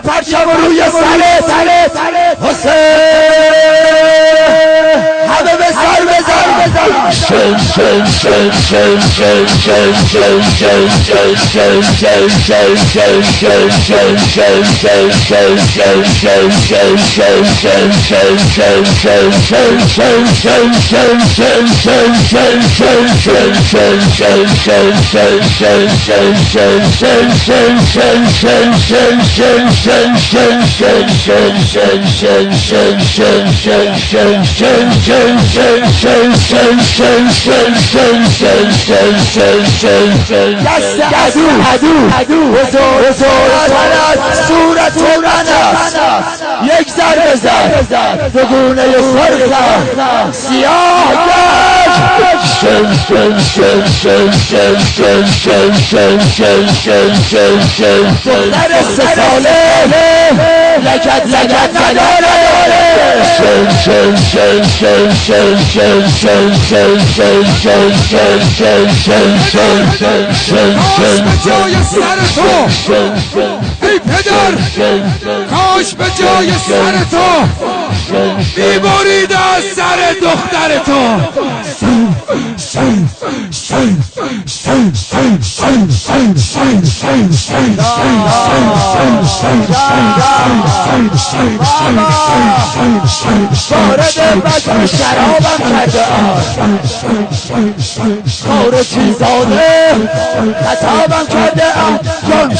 بیا پرچم روی سرت حسین همه به سر بزن دست عدو صورت من است یک ضربه زد به گونه سرخم سیاه گشت دختر 3 ساله لگد نداره جای سر تو ای پدر کاش به جای سر تو میبرید از سر دختر تو وارد بطن شرابم کرده کار چیزانه خطابم کرده جان